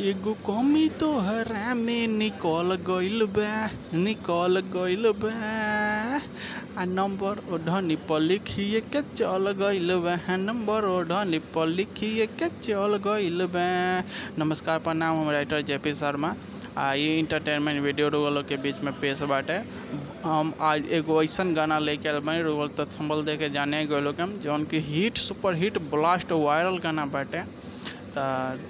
एगो कमी तोहरा में निकल गइल बा आ नंबर ओढ़नी पर लिखिए के चल गइल बा नंबर ओढ़नी पर लिखिए के चल गइल बा। नमस्कार प्रणाम, हम राइटर जेपी शर्मा। ये इंटरटेनमेंट वीडियो रोल के बीच में पेश बाटे। हम आज एगो ऐसन गाना लेके आयल बानी, रोल तो थंबल देके जाने गए लोग हम, जौन की hit super hit blast viral गाना बाटे। तो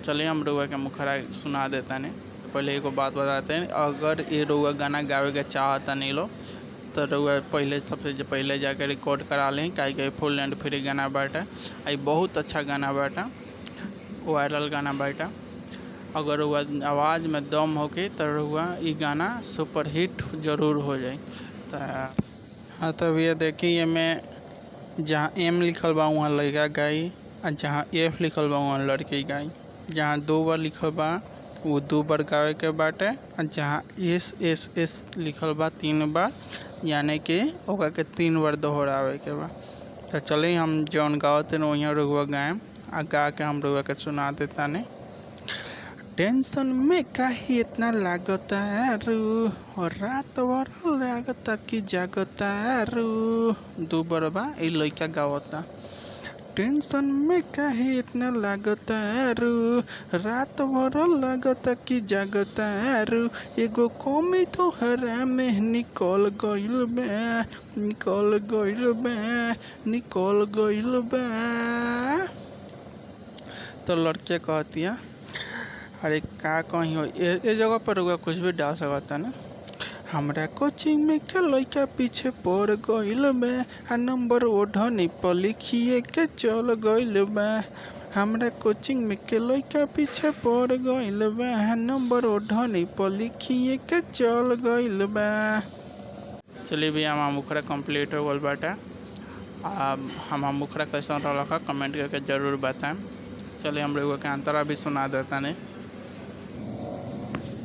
चलिए हम रुआ के मुखरा सुना देता नहीं। पहले एगो बात बताते हैं, अगर ये रुआ गाना गावे के चाहता नहीं लो तो रुआ पहले सबसे पहले जाकर रिकॉर्ड करा लें, काहे फुल एंड फ्री गाना बाटा। ये बहुत अच्छा गाना बाटा, वायरल गाना बाटा। अगर रुआ आवाज़ में दम होके तो रुआ ये गाना सुपर हिट जरूर हो जाए। तो हाँ, तब ये देखिए में जहाँ एम लिखल बा वहाँ लड़का गाई, और जहाँ एफ लिखल बा वहाँ लड़की गाई। जहाँ 2 बार लिखल बा वो 2 बार गावे के बाटे, और जहाँ एस लिखल बा 3 बार, यानी कि ओका के 3 बार दोहरावे के बा। तो चलिए हम जौन गावते वहीं रुआ गाएम, आ गा के हम रुआ के सुना देता ने। टेंशन में काहे इतना लागता रू, और रात भर लागता कि जागता रू। 2 बार बा ई लइका गावता। टेंशन में काहे इतना लागता रू, रात भर लागता कि जागता रू। एगो कमी तोहरा में निकल गइल बा। तो लड़के कहती है, अरे का कहीं हो ये जगह पर हुआ कुछ भी डाल सकता ना। हमरा कोचिंग में के लइका पीछे पड़ गइल बा, आ नंबर ओढ़नी पर लिखिए के चल गइल बा। हमरा कोचिंग में के लइका पीछे पड़ गइल बा, आ नंबर ओढ़नी पर लिखिए के चल गइल बा। चलिए भैया, हमारा मुखरा कंप्लीट हो गल बाटा। हमारा मुखरा कैसा रहा कमेंट करके जरूर बताएं। चलिए हम लोगों के अंतरा भी सुना देता नहीं।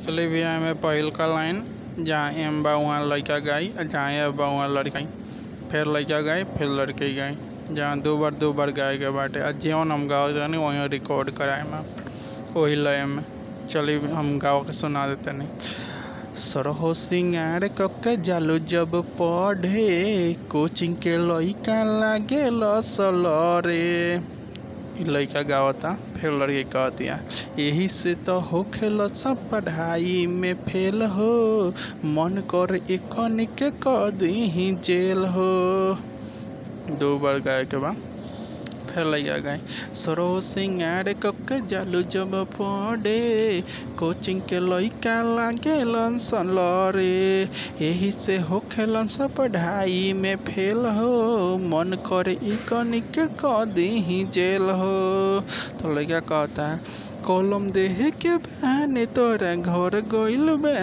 चलिए भैया, हमें पहल का लाइन जहाँ एम बा वहाँ लड़का गाई, जहाँ एफ बा वहाँ लड़का, फिर लड़का गाई फिर लड़की गाई। जहाँ 2 बार गाए के बाटे, और जीवन हम गाओ जानी वहीं रिकॉर्ड कराए में वही लय में। चलिए हम गाओ के सुना देते नहीं। सरहो सिंगार कके जालू जब पढ़े, कोचिंग के लइका लागे लसलरे। लड़का गावता, फिर लड़की कहती है, यही से तो होखेल सब पढ़ाई में फेल हो, मन कर एकनी के कदी जेल हो। 2 बार गाय के बाद फिर लड़का गाय। सरो सिंगार कके जालू जब पढ़े, कोचिंग के लइका लागेलन सलरे। यही से होखेलन सब पढ़ाई में फेल हो, मन करे इकनी के कदी जेल हो। तो लड़का कहता है, कलम देहे के बहाने तोरा घर गइल बा।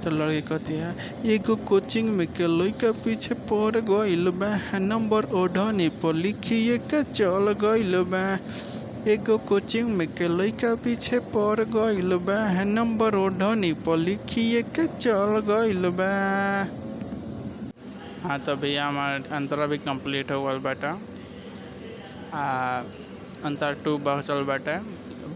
तो लड़की कहती है, एगो कोचिंग में के लइका पीछे पड़ गइल बा, नंबर ओढ़नी पर लिखिए के चल गइल बा। एगो कोचिंग में के लइका पीछे पड़ गइल बा, नंबर ओढ़नी पर लिखिए के चल गइल बा। हाँ, तो भैया हमारा अंतरा भी कंप्लीट हो गल बाटा। अंतर 2 बचल बाटे।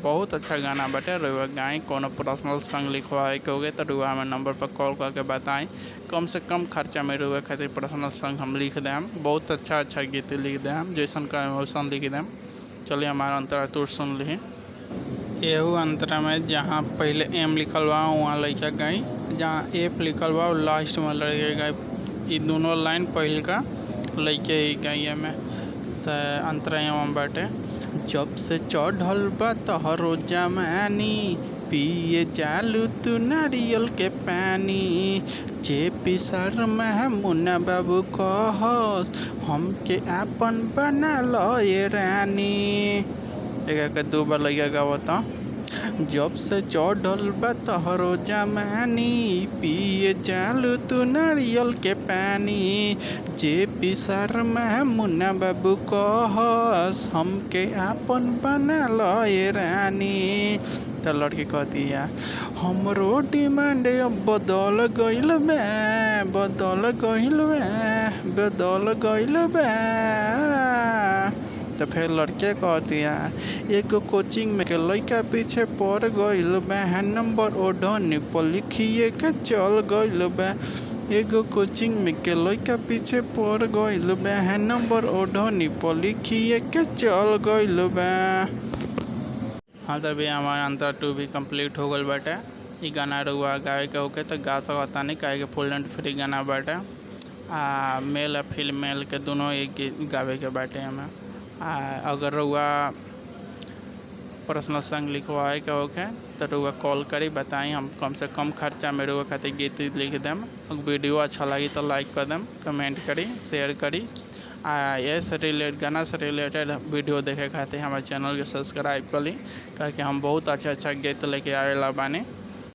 बहुत अच्छा गाना बाटे। रुआ गाएँ, कोनो पर्सनल सॉन्ग लिखवाए के होगे तो रुआ हमें नंबर पर कॉल करके बताएं। कम से कम खर्चा में रुआ खातिर पर्सनल सॉन्ग हम लिख दें। बहुत अच्छा गीत लिख दें, जैसन का वैसन लिख दें। चलिए हमारा अंतरा टूर सुन ली। एहू अंतरा में जहाँ पहले एम लिखल बा वहाँ लड़का गाई, जहाँ एफ लिखल बा लास्ट में लड़के गाई। ये दोनों लाइन पहल का लड़के ही गाई में। तो अंतरा एवं बाटे, जब से चढ़ल बा तोहरो जमानी, पिए जालू तू नारियल के पानी। जेपी शर्मा मुन्ना बाबू कहस, हमके आपन बना लो ये रानी। एक 2 बार लइका गावता। जब से चढ़ल बा तोहरो जमानी, पिए जालू तू नारियल के पानी। जेपी शर्मा मुन्ना बाबू कहस, हमके आपन बना लो ये रानी। तो लड़की कहती है, हमरो डिमांड अब बदल गइल बा। तो फिर लड़के कहती है एगो कोचिंग में के लड़का पीछे पड़ गइल बा, नंबर ओढ़नी पर लिखिए के चल गइल बा। एगो कोचिंग में के लड़का पीछे पड़ गइल बा, नंबर ओढ़नी पर लिखिए के चल गइल बा। हाँ तो अभी हमारा अंतरा 2 भी कंप्लीट हो गल बाटे। इ गाना रउआ गावे के होके तो गा सकता नहीं, काहे के फुल एंड फ्री गाना बाटे। मेल आ फीमेल के दोनों एक गावे के बाटे हमें। अगर रउआ पर्सनल सॉन्ग लिखवाए के होके तो रउआ कॉल करी, बताई, हम कम से कम खर्चा में रउआ खातिर गीत लिख देम। वीडियो अच्छा लगी तो लाइक कर देम, कमेंट करी, शेयर करी। ये से रिलेटेड गाना से रिलेटेड वीडियो देखे खातिर हमारे चैनल के सब्सक्राइब करी, ताकि हम बहुत अच्छा गीत लेके आवेला बानी।